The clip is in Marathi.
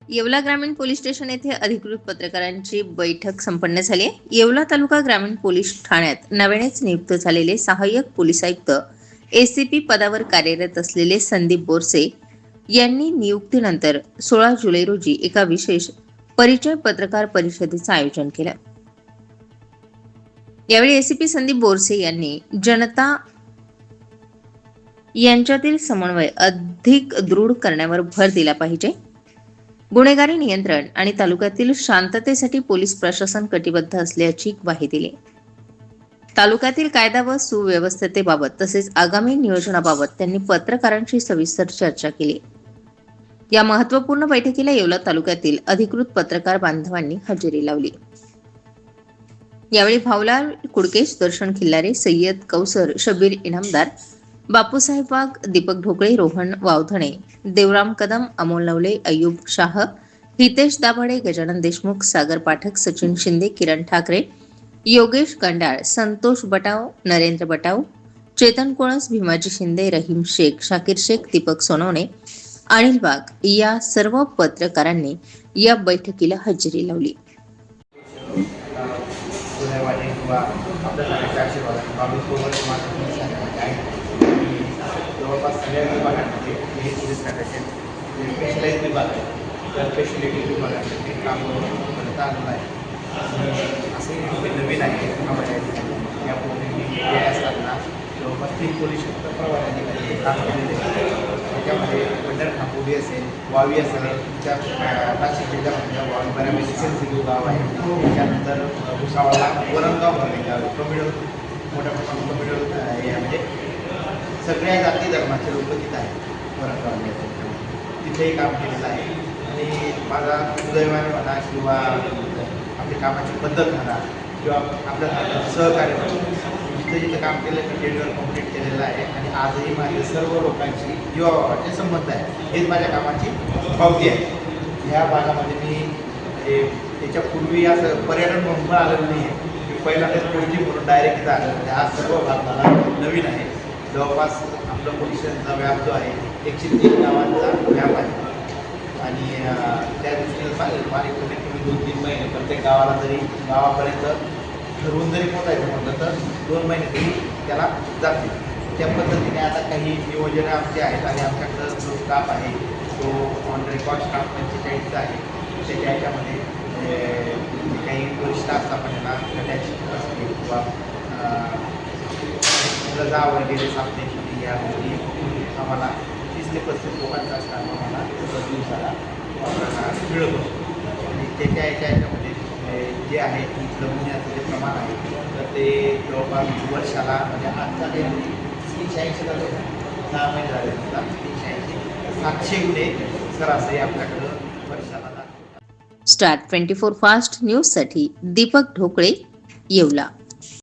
येवला ग्रामीण पोलीस स्टेशन येथे अधिकृत पत्रकारांची बैठक संपन्न झाली आहे. येवला तालुका ग्रामीण पोलीस ठाण्यात नव्यानेच नियुक्त झालेले सहाय्यक पोलीस आयुक्त एसीपी पदावर कार्यरत असलेले संदीप बोरसे यांनी नियुक्तीनंतर 16 जुलै रोजी एका विशेष परिचय पत्रकार परिषदेचं आयोजन केलं. यावेळी एसीपी संदीप बोरसे यांनी जनता यांच्यातील समन्वय अधिक दृढ करण्यावर भर दिला पाहिजे, गुन्हेगारी नियंत्रण आणि तालुक्यातील शांततेसाठी पोलीस प्रशासन कटिबद्ध असल्याची ग्वाही दिली. तालुक्यातील कायदा व सुव्यवस्थेबाबत तसेच आगामी नियोजनाबाबत त्यांनी पत्रकारांशी सविस्तर चर्चा केली. या महत्त्वपूर्ण बैठकीला येवला तालुक्यातील अधिकृत पत्रकार बांधवांनी हजेरी लावली. यावेळी भाऊलाल कुडकेश, दर्शन खिल्लारे, सय्यद कौसर, शबीर इनामदार, बापूसाहेब वाघ, दीपक ढोकळे, रोहन वावधणे, देवराम कदम, अमोल नवले, अय्यूब शाह, हितेश दाभाडे, गजानन देशमुख, सागर पाठक, सचिन शिंदे, किरण ठाकरे, योगेश गंडाळ, संतोष बटाव, नरेंद्र बटाव, चेतन कोळस, भीमाजी शिंदे, रहीम शेख, शाकीर शेख, दीपक सोनवणे, अनिल वाघ या सर्व पत्रकारांनी या बैठकीला हजेरी लावली. जवळपास सगळ्या विभागांमध्ये हे पोलीस खात्याचे स्पेशलाइज विभाग आहे, तर स्पेशलिटी विभागाचे ते काम करता आलेलं आहे. असे नवीन आहे यापूर्वी जे असताना जवळपास 3 पोलीस प्रभारी अधिकारी हे काम केलेले आहे. त्याच्यामध्ये पंढर खांबोली असेल, वावी असेल, त्या नाशिक जिल्ह्यामध्ये वावी बऱ्यापैकी सेन्सिटिव्ह गाव आहे. त्याच्यानंतर भुसावळला वरणगाव म्हणून गाव कमिडल, मोठ्या प्रमाणात कमिडल म्हणजे सगळ्या जाती धर्माचे लोक तिथं आहेत वरणगावमध्ये. तिथेही काम केलेलं आहे. आणि माझा सुदैवाने म्हणा किंवा आपल्या कामाची पद्धत म्हणा किंवा आपल्या सहकार्य जिथं जिथं काम केलं तर डेडवर कम्प्लीट केलेलं आहे. आणि आजही माझे सर्व लोकांची जीवाभावाचे संबंध आहे. हेच माझ्या कामाची पावती आहे. ह्या भागामध्ये मी त्याच्यापूर्वी असं पर्यटन म्हणून पण आलेलं नाही आहे. मी पहिल्यांदाच पोस्टिंग म्हणून डायरेक्ट इथं आलेलं आहे. हा सर्व भाग मला नवीन आहे. जवळपास आपलं पोलीस स्टेशनचा व्याप जो आहे 103 गावांचा व्याप आहे. आणि त्या दृष्टीने चालेल माझे कमीत कमी 2-3 महिने प्रत्येक गावाला जरी गावापर्यंत ठरवून जरी पोहोचायचं म्हटलं तर 2 महिने तरी त्याला जातील. त्या पद्धतीने आता काही नियोजनं आमची आहेत. आणि आमच्याकडं जो स्टाफ आहे तो ऑन रेकॉर्ड स्टाफ 45 आहे. त्याच्या ह्याच्यामध्ये काही वरिष्ठ आस्थापनेला गटाची असते किंवा रजा वगैरे सापण्याची या गोष्टी आम्हाला 30 ते 35 लोकांचा असताना आम्हाला दिवसाला मिळत होतो. आणि त्याच्या ह्याच्यामध्ये जे आहे लग्नाचं जे प्रमाण आहे तर ते जवळपास वर्षाला म्हणजे आजचा काही 380 झाले, 6 महिने झाले सुद्धा 380 700 गुन्हे सरासरी आपल्याकडं वर्षाला दाखवतात. स्टार 24 फास्ट न्यूजसाठी दीपक ढोकळे, येवला.